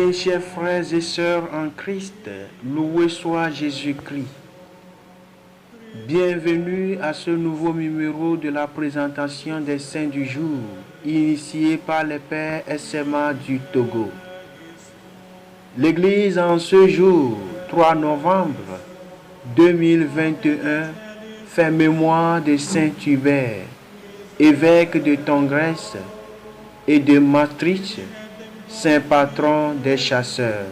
Mes chers frères et sœurs en Christ, loué soit Jésus-Christ. Bienvenue à ce nouveau numéro de la présentation des saints du jour, initié par les pères SMA du Togo. L'Église en ce jour, 3 novembre 2021, fait mémoire de Saint Hubert, évêque de Tongres et de Maastricht, saint patron des chasseurs.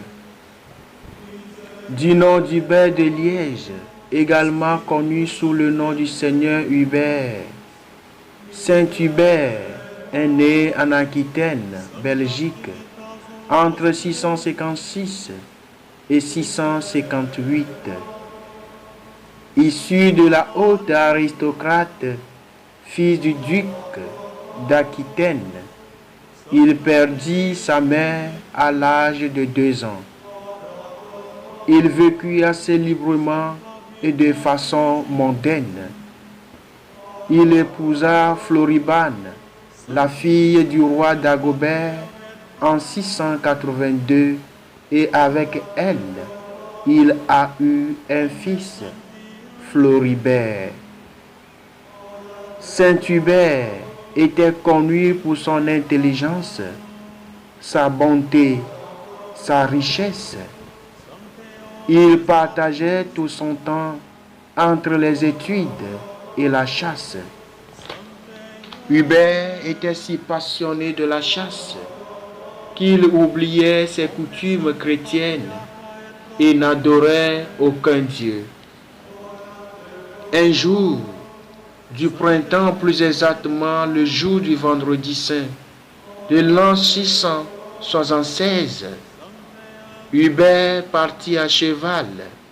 Du nom d'Hubert de Liège, également connu sous le nom du Seigneur Hubert. Saint Hubert est né en Aquitaine, Belgique, entre 656 et 658. Issu de la haute aristocrate, fils du duc d'Aquitaine, il perdit sa mère à l'âge de 2 ans. Il vécut assez librement et de façon mondaine. Il épousa Floribane, la fille du roi Dagobert, en 682 et avec elle, il a eu un fils, Floribert. Saint Hubert était connu pour son intelligence, sa bonté, sa richesse. Il partageait tout son temps entre les études et la chasse. Hubert était si passionné de la chasse qu'il oubliait ses coutumes chrétiennes et n'adorait aucun dieu. Un jour, du printemps, plus exactement le jour du vendredi saint de l'an 676, Hubert partit à cheval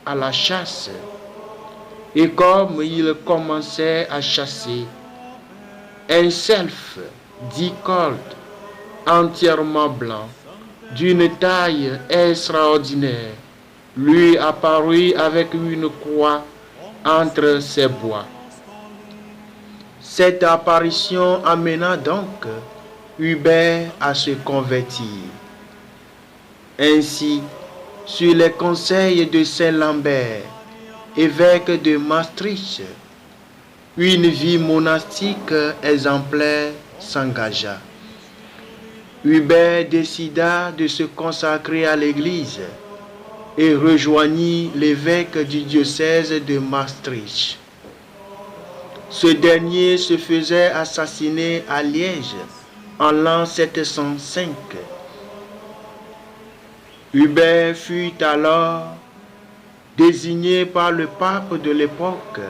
à la chasse, et comme il commençait à chasser, un cerf dit colt entièrement blanc, d'une taille extraordinaire, lui apparut avec une croix entre ses bois. Cette apparition amena donc Hubert à se convertir. Ainsi, sur les conseils de Saint Lambert, évêque de Maastricht, une vie monastique exemplaire s'engagea. Hubert décida de se consacrer à l'Église et rejoignit l'évêque du diocèse de Maastricht. Ce dernier se faisait assassiner à Liège en l'an 705. Hubert fut alors désigné par le pape de l'époque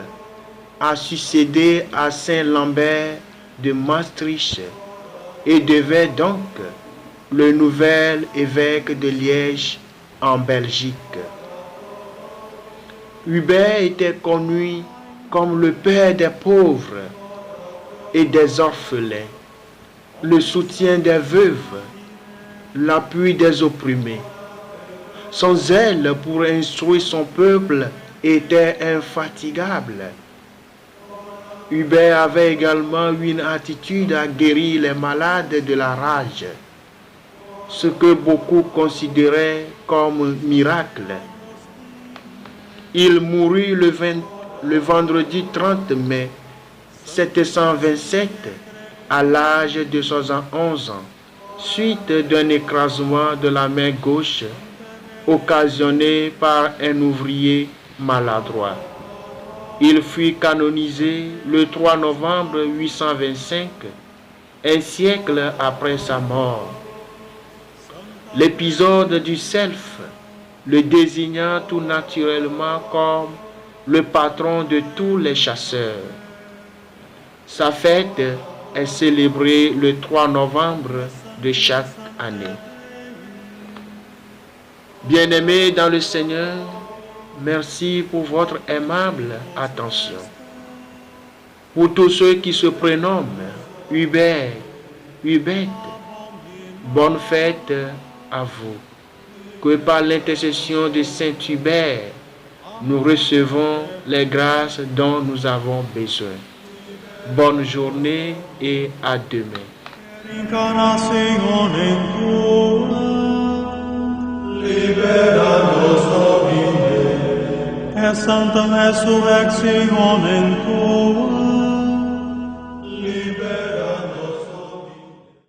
à succéder à Saint Lambert de Maastricht et devait donc le nouvel évêque de Liège en Belgique. Hubert était connu comme le père des pauvres et des orphelins, le soutien des veuves, l'appui des opprimés. Son zèle pour instruire son peuple était infatigable. Hubert avait également une attitude à guérir les malades de la rage, ce que beaucoup considéraient comme miracle. Il mourut le vendredi 30 mai 727 à l'âge de 71 ans, suite d'un écrasement de la main gauche occasionné par un ouvrier maladroit. Il fut canonisé le 3 novembre 825, un siècle après sa mort. L'épisode du cerf le désignant tout naturellement comme le patron de tous les chasseurs. Sa fête est célébrée le 3 novembre de chaque année. Bien-aimés dans le Seigneur, merci pour votre aimable attention. Pour tous ceux qui se prénomment Hubert, Hubert, bonne fête à vous. Que par l'intercession de Saint Hubert, nous recevons les grâces dont nous avons besoin. Bonne journée et à demain. libera nos Domine, per sanctam resurrectionem